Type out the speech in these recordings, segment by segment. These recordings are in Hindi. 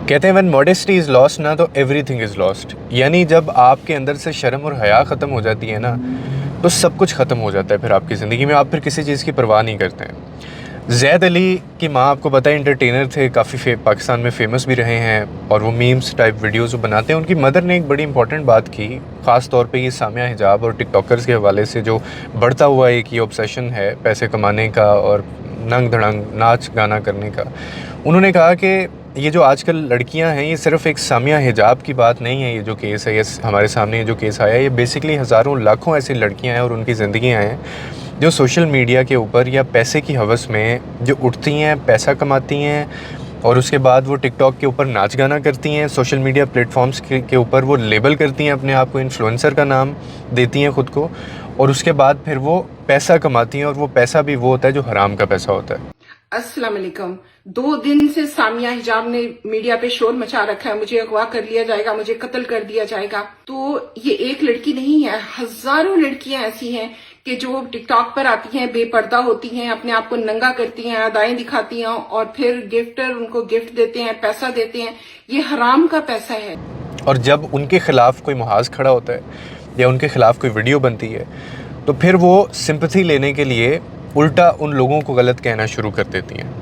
कहते हैं व्हेन मॉडेस्टी इज़ लॉस्ट ना तो एवरीथिंग इज़ लॉस्ट। यानी जब आपके अंदर से शर्म और हया ख़त्म हो जाती है ना, तो सब कुछ ख़त्म हो जाता है फिर आपकी ज़िंदगी में। आप फिर किसी चीज़ की परवाह नहीं करते हैं। ज़ैद अली की माँ आपको पता है एंटरटेनर थे, काफ़ी पाकिस्तान में फ़ेमस भी रहे हैं और वो मीम्स टाइप वीडियोस जो बनाते हैं। उनकी मदर ने एक बड़ी इंपॉर्टेंट बात की, ख़ास तौर पे ये सामिया हिजाब और टिकटॉकर्स के हवाले से जो बढ़ता हुआ एक ये ऑब्सेशन है पैसे कमाने का और नंग धड़ंग नाच गाना करने का। उन्होंने कहा कि ये जो आजकल लड़कियां हैं, ये सिर्फ एक सामिया हिजाब की बात नहीं है। ये जो केस है, ये हमारे सामने ये जो केस आया है, ये बेसिकली हज़ारों लाखों ऐसी लड़कियां हैं और उनकी ज़िंदगियां हैं जो सोशल मीडिया के ऊपर या पैसे की हवस में जो उठती हैं, पैसा कमाती हैं और उसके बाद वो टिकटॉक के ऊपर नाच गाना करती हैं। सोशल मीडिया प्लेटफॉर्म्स के ऊपर वो लेबल करती हैं अपने आप को, इन्फ्लुएंसर का नाम देती हैं ख़ुद को, और उसके बाद फिर वो पैसा कमाती हैं और वो पैसा भी वो होता है जो हराम का पैसा होता है। अस्सलाम वालेकुम। 2 दिन से सामिया हिजाब ने मीडिया पे शोर मचा रखा है, मुझे अगवा कर लिया जाएगा, मुझे कत्ल कर दिया जाएगा। तो ये एक लड़की नहीं है, हजारों लड़कियां ऐसी हैं कि जो टिकटॉक पर आती हैं, बेपर्दा होती हैं, अपने आप को नंगा करती हैं, अदाएं दिखाती हैं और फिर गिफ्टर उनको गिफ्ट देते हैं, पैसा देते हैं। ये हराम का पैसा है। और जब उनके खिलाफ कोई मुहाज खड़ा होता है या उनके खिलाफ कोई वीडियो बनती है, तो फिर वो सिंपैथी लेने के लिए उल्टा उन लोगों को गलत कहना शुरू कर देती हैं।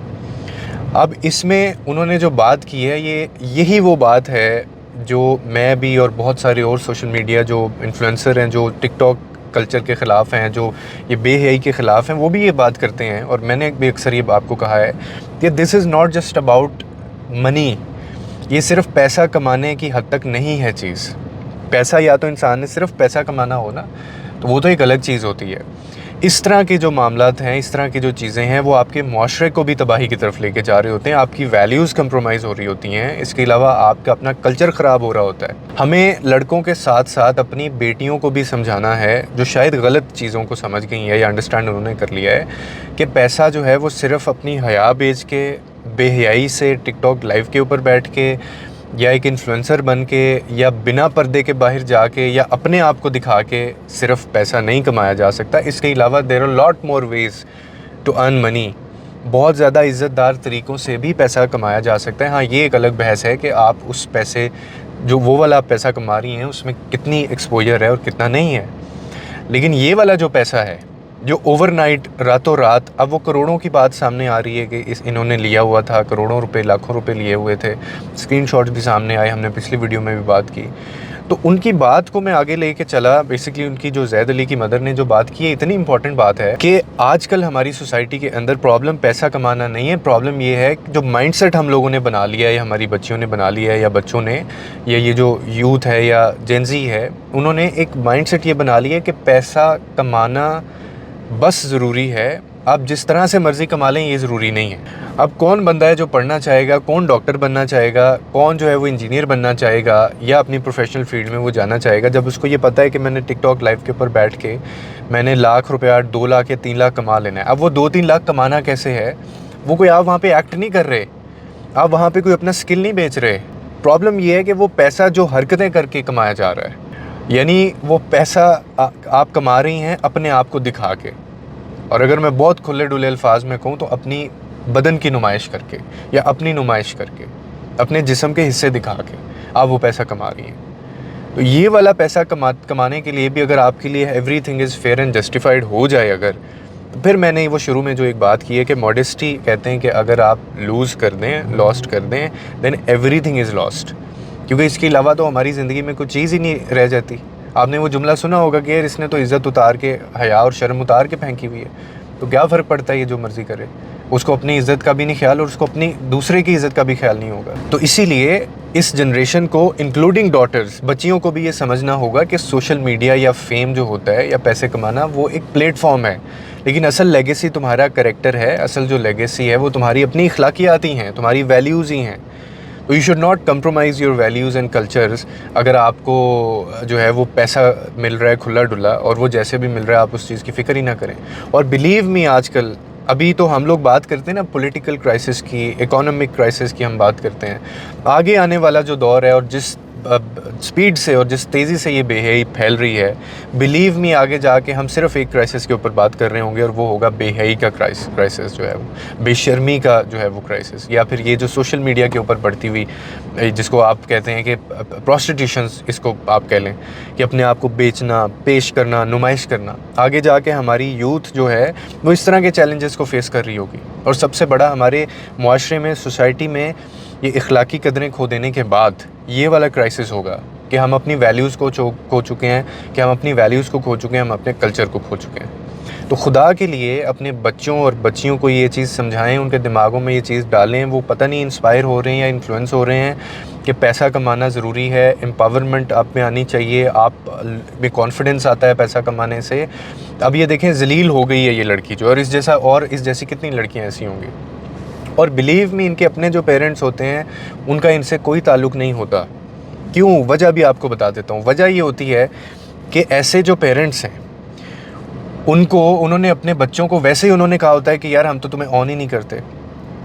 अब इसमें उन्होंने जो बात की है, यही वो बात है जो मैं भी और बहुत सारे और सोशल मीडिया जो इन्फ्लुएंसर हैं, जो टिकटॉक कल्चर के ख़िलाफ़ हैं, जो ये बेहयाई के ख़िलाफ़ हैं, वो भी ये बात करते हैं। और मैंने भी अक्सर ये आपको कहा है कि this is not just about money. ये सिर्फ पैसा कमाने की हद तक नहीं है चीज़। पैसा, या तो इंसान ने सिर्फ पैसा कमाना हो ना, तो वो तो एक अलग चीज़ होती है। इस तरह के जो मामलात हैं, इस तरह की जो चीज़ें हैं, वो आपके माशरे को भी तबाही की तरफ लेके जा रहे होते हैं। आपकी वैल्यूज़ कंप्रोमाइज़ हो रही होती हैं। इसके अलावा आपका अपना कल्चर ख़राब हो रहा होता है। हमें लड़कों के साथ साथ अपनी बेटियों को भी समझाना है, जो शायद गलत चीज़ों को समझ गई हैं या अंडरस्टैंड उन्होंने कर लिया है, कि पैसा जो है वो सिर्फ अपनी हया बेच के, बेहयाई से टिकटॉक लाइव के ऊपर बैठ के या एक इन्फ्लुएंसर बन के या बिना पर्दे के बाहर जाके या अपने आप को दिखा के सिर्फ पैसा नहीं कमाया जा सकता। इसके अलावा there are lot more ways to earn money. बहुत ज़्यादा इज़्ज़तदार तरीक़ों से भी पैसा कमाया जा सकता है। हाँ, ये एक अलग बहस है कि आप उस पैसे, जो वो वाला आप पैसा कमा रही हैं, उसमें कितनी एक्सपोजर है और कितना नहीं है। लेकिन ये वाला जो पैसा है, जो ओवरनाइट, रातों रात, अब वो करोड़ों की बात सामने आ रही है कि इन्होंने लिया हुआ था, करोड़ों रुपए, लाखों रुपए लिए हुए थे। स्क्रीनशॉट्स भी सामने आए, हमने पिछली वीडियो में भी बात की। तो उनकी बात को मैं आगे लेके चला। बेसिकली उनकी जो ज़ैद अली की मदर ने जो बात की है, इतनी इंपॉर्टेंट बात है कि आजकल हमारी सोसाइटी के अंदर प्रॉब्लम पैसा कमाना नहीं है। प्रॉब्लम ये है कि जो माइंडसेट हम लोगों ने बना लिया है, या हमारी बच्चियों ने बना लिया है, या बच्चों ने, या ये जो यूथ है या जेनजी है, उन्होंने एक माइंडसेट ये बना लिया है कि पैसा कमाना बस ज़रूरी है। आप जिस तरह से मर्ज़ी कमा लें, ये ज़रूरी नहीं है। अब कौन बंदा है जो पढ़ना चाहेगा, कौन डॉक्टर बनना चाहेगा, कौन जो है वो इंजीनियर बनना चाहेगा या अपनी प्रोफेशनल फील्ड में वो जाना चाहेगा, जब उसको ये पता है कि मैंने टिकटॉक लाइव के ऊपर बैठ के मैंने लाख रुपया, 2 लाख या 3 लाख कमा लेना है। अब वो 2-3 लाख कमाना कैसे है? वो कोई आप वहाँ पे एक्ट नहीं कर रहे, आप वहाँ पे कोई अपना स्किल नहीं बेच रहे। प्रॉब्लम ये है कि वो पैसा जो हरकतें करके कमाया जा रहा है, यानी वो पैसा आप कमा रही हैं अपने आप को दिखा के, और अगर मैं बहुत खुले डुले अल्फाज में कहूँ तो अपनी बदन की नुमाइश करके या अपनी नुमाइश करके, अपने जिस्म के हिस्से दिखा के आप वो पैसा कमा रही हैं। तो ये वाला पैसा कमाने के लिए भी अगर आपके लिए everything is fair and justified हो जाए अगर, तो फिर मैंने वो शुरू में जो एक बात की है कि मॉडेस्टी, कहते हैं कि अगर आप लूज़ कर दें, लॉस्ट कर दें, देन एवरीथिंग इज़ लॉस्ट। क्योंकि इसके अलावा तो हमारी ज़िंदगी में कोई चीज़ ही नहीं रह जाती। आपने वो जुमला सुना होगा कि यार इसने तो इज़्ज़त उतार के, हया और शर्म उतार के फेंकी हुई है, तो क्या फ़र्क पड़ता है ये जो मर्ज़ी करे। उसको अपनी इज़्ज़त का भी नहीं ख्याल और उसको अपनी दूसरे की इज़्ज़त का भी ख्याल नहीं होगा। तो इसीलिए इस जनरेशन को, इंक्लूडिंग डॉटर्स, बच्चियों को भी ये समझना होगा कि सोशल मीडिया या फेम जो होता है या पैसे कमाना, वो एक प्लेटफॉर्म है, लेकिन असल लेगेसी तुम्हारा करैक्टर है। असल जो लेगेसी है वो तुम्हारी अपनी अखलाकियात ही हैं, तुम्हारी वैल्यूज़ ही हैं। तो you should not compromise your values and cultures. अगर आपको जो है वो पैसा मिल रहा है खुला डुला, और वो जैसे भी मिल रहा है, आप उस चीज़ की फ़िक्र ही ना करें। और बिलीव मी, आजकल अभी तो हम लोग बात करते हैं ना पॉलिटिकल क्राइसिस की, इकोनॉमिक क्राइसिस की हम बात करते हैं। आगे आने वाला जो दौर है और जिस स्पीड से और जिस तेज़ी से ये बेहयाई फैल रही है, बिलीव मी आगे जाके हम सिर्फ एक क्राइसिस के ऊपर बात कर रहे होंगे और वो होगा बेहयाई का क्राइसिस जो है वो, बेशर्मी का जो है वो क्राइसिस, या फिर ये जो सोशल मीडिया के ऊपर बढ़ती हुई जिसको आप कहते हैं कि प्रोस्टिट्यूशंस इसको आप कह लें, कि अपने आप को बेचना, पेश करना, नुमाइश करना। आगे जाके हमारी यूथ जो है वो इस तरह के चैलेंजेस को फेस कर रही होगी। और सबसे बड़ा हमारे मुआशरे में, सोसाइटी में ये इखलाकी कदरें खो देने के बाद ये वाला क्राइसिस होगा कि हम अपनी वैल्यूज़ को खो चुके हैं, कि हम अपनी वैल्यूज़ को खो चुके हैं, हम अपने कल्चर को खो चुके हैं। तो खुदा के लिए अपने बच्चों और बच्चियों को ये चीज़ समझाएं, उनके दिमागों में ये चीज़ डालें। वो पता नहीं इंस्पायर हो रहे हैं या इन्फ्लुएंस हो रहे हैं कि पैसा कमाना ज़रूरी है, एम्पावरमेंट आप में आनी चाहिए, आप में कॉन्फिडेंस आता है पैसा कमाने से। अब ये देखें ज़लील हो गई है ये लड़की जो, और इस जैसी कितनी लड़कियाँ ऐसी होंगी। और बिलीव मी, इनके अपने जो पेरेंट्स होते हैं उनका इनसे कोई ताल्लुक़ नहीं होता। क्यों? वजह भी आपको बता देता हूँ। वजह ये होती है कि ऐसे जो पेरेंट्स हैं उन्होंने अपने बच्चों को वैसे ही उन्होंने कहा होता है कि यार हम तो तुम्हें ऑन ही नहीं करते।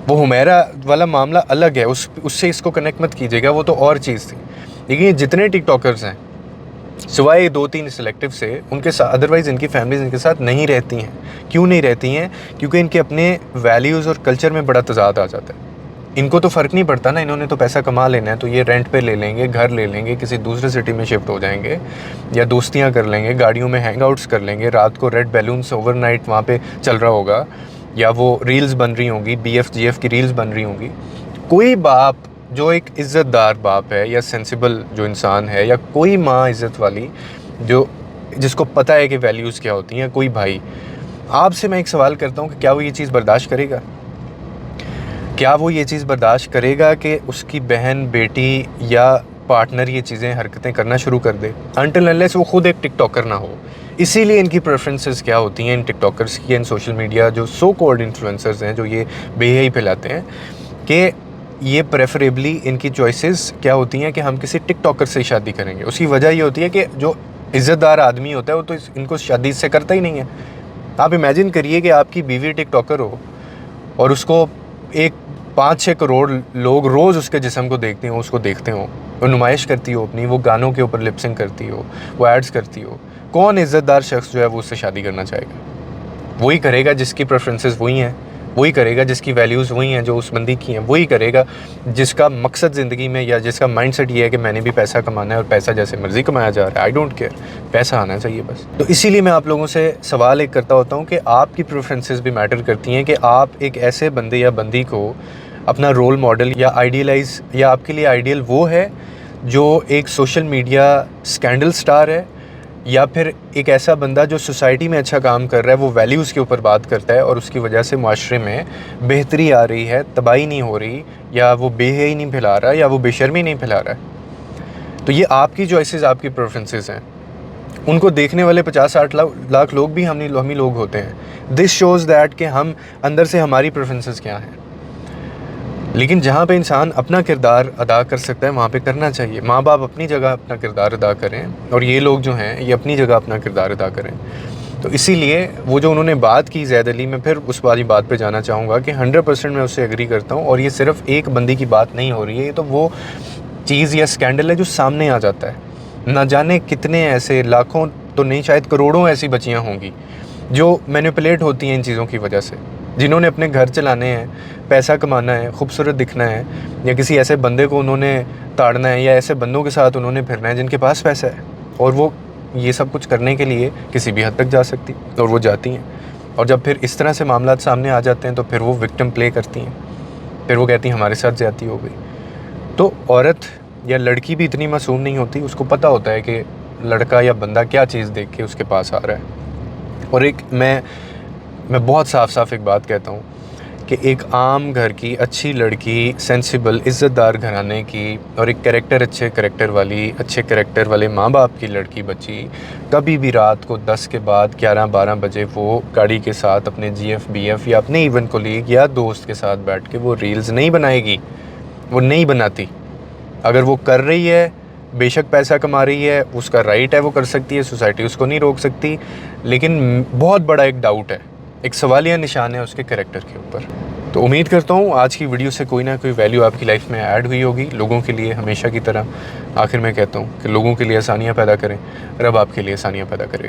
वो हुमैरा वाला मामला अलग है, उससे इसको कनेक्ट मत कीजिएगा, वो तो और चीज़ थी। लेकिन ये जितने टिकटॉकर्स हैं, सिवाय 2-3 सिलेक्टिव से, उनके साथ अदरवाइज़ इनकी फैमिलीज़ इनके साथ नहीं रहती हैं। क्यों नहीं रहती हैं? क्योंकि इनके अपने वैल्यूज़ और कल्चर में बड़ा तज़ाद आ जाता है। इनको तो फ़र्क नहीं पड़ता ना, इन्होंने तो पैसा कमा लेना है, तो ये रेंट पे ले लेंगे, घर ले लेंगे, किसी दूसरे सिटी में शिफ्ट हो जाएंगे, या दोस्तियां कर लेंगे, गाड़ियों में हैंगआउट्स कर लेंगे, रात को रेड बैलून्स ओवरनाइट वहाँ पे चल रहा होगा, या वो रील्स बन रही होंगी, BF-GF की रील्स बन रही होंगी। कोई बाप जो एक इज़्ज़तदार बाप है या सेंसिबल जो इंसान है, या कोई माँ इज़्ज़त वाली जिसको पता है कि वैल्यूज़ क्या होती हैं, कोई भाई, आपसे मैं एक सवाल करता हूँ कि क्या वो ये चीज़ बर्दाश्त करेगा? क्या वो ये चीज़ बर्दाश्त करेगा कि उसकी बहन, बेटी या पार्टनर ये चीज़ें, हरकतें करना शुरू कर दे, अनटिल अनलेस वो खुद एक टिकटॉकर ना हो? इसीलिए इनकी प्रेफरेंसेस क्या होती हैं इन टिकटॉकर्स की, इन सोशल मीडिया जो सो कॉल्ड इन्फ्लुएंसर्स हैं जो ये बेहयाई फैलाते हैं, कि ये प्रेफरेबली इनकी चॉइसेस क्या होती हैं कि हम किसी टिकटॉकर से शादी करेंगे। उसकी वजह ये होती है कि जो इज़्ज़तदार आदमी होता है वो तो इनको शादी से करता ही नहीं है। आप इमेजिन करिए कि आपकी बीवी टिकटॉकर हो और उसको 5-6 करोड़ लोग रोज़ उसके जिस्म को देखते हो, उसको देखते हो, वो नुमाइश करती हो अपनी, वो गानों के ऊपर लिपसिंग करती हो, वो एड्स करती हो। कौन इज़्ज़तदार शख्स जो है वो उससे शादी करना चाहेगा? वही करेगा जिसकी प्रेफरेंसेस वही हैं, वही करेगा जिसकी वैल्यूज़ वही हैं जो उस बंदी की हैं, वही करेगा जिसका मकसद ज़िंदगी में या जिसका माइंडसेट ये है कि मैंने भी पैसा कमाना है और पैसा जैसे मर्ज़ी कमाया जा रहा है, आई डोंट केयर, पैसा आना चाहिए बस। तो इसीलिए मैं आप लोगों से सवाल एक करता होता हूँ कि आपकी प्रेफरेंसेस भी मैटर करती हैं, कि आप एक ऐसे बंदे या बंदी को अपना रोल मॉडल या आइडियलाइज़, या आपके लिए आइडियल वो है जो एक सोशल मीडिया स्कैंडल स्टार है, या फिर एक ऐसा बंदा जो सोसाइटी में अच्छा काम कर रहा है, वो वैल्यूज़ के ऊपर बात करता है और उसकी वजह से मुआशरे में बेहतरी आ रही है, तबाही नहीं हो रही, या वो बेहयाई नहीं फैला रहा, या वो बेशर्मी नहीं फैला रहा है। तो ये आपकी चॉइसेस, आपकी प्रेफरेंसेस हैं। उनको देखने वाले 50-60 लाख लोग भी हम ही लोग होते हैं। दिस शोज़ दैट कि हम अंदर से हमारी प्रेफरेंसेस क्या हैं। लेकिन जहाँ पे इंसान अपना किरदार अदा कर सकता है वहाँ पे करना चाहिए। माँ बाप अपनी जगह अपना किरदार अदा करें और ये लोग जो हैं ये अपनी जगह अपना किरदार अदा करें। तो इसीलिए वो जो उन्होंने बात की ज़ैद अली, मैं फिर उस वाली बात पे जाना चाहूँगा कि 100% मैं उससे एग्री करता हूँ। और ये सिर्फ एक बंदी की बात नहीं हो रही है, ये तो वो चीज़ या स्कैंडल है जो सामने आ जाता है। ना जाने कितने ऐसे लाखों तो नहीं शायद करोड़ों ऐसी बच्चियाँ होंगी जो मैनिपुलेट होती हैं इन चीज़ों की वजह से, जिन्होंने अपने घर चलाने हैं, पैसा कमाना है, खूबसूरत दिखना है, या किसी ऐसे बंदे को उन्होंने ताड़ना है, या ऐसे बंदों के साथ उन्होंने फिरना है जिनके पास पैसा है, और वो ये सब कुछ करने के लिए किसी भी हद तक जा सकती और वो जाती हैं। और जब फिर इस तरह से मामला सामने आ जाते हैं तो फिर वो विक्टिम प्ले करती हैं, फिर वो कहती हैं हमारे साथ ज़्यादती हो गई। तो औरत या लड़की भी इतनी मासूम नहीं होती, उसको पता होता है कि लड़का या बंदा क्या चीज़ देख के उसके पास आ रहा है। और एक मैं बहुत साफ एक बात कहता हूँ कि एक आम घर की अच्छी लड़की, सेंसिबल, इज़्ज़तदार घराने की, और एक अच्छे कैरेक्टर वाले माँ बाप की लड़की बच्ची कभी भी रात को 10 के बाद 11-12 बजे वो गाड़ी के साथ अपने GF BF या अपने इवन कोलीग या दोस्त के साथ बैठ के वो रील्स नहीं बनाएगी, वो नहीं बनाती। अगर वो कर रही है, बेशक पैसा कमा रही है, उसका राइट है, वो कर सकती है, सोसाइटी उसको नहीं रोक सकती। लेकिन बहुत बड़ा एक डाउट है, एक सवालिया निशान है उसके कैरेक्टर के ऊपर। तो उम्मीद करता हूँ आज की वीडियो से कोई ना कोई वैल्यू आपकी लाइफ में ऐड हुई होगी। लोगों के लिए हमेशा की तरह आखिर में कहता हूँ कि लोगों के लिए आसानियाँ पैदा करें, रब आपके लिए आसानियाँ पैदा करेगा।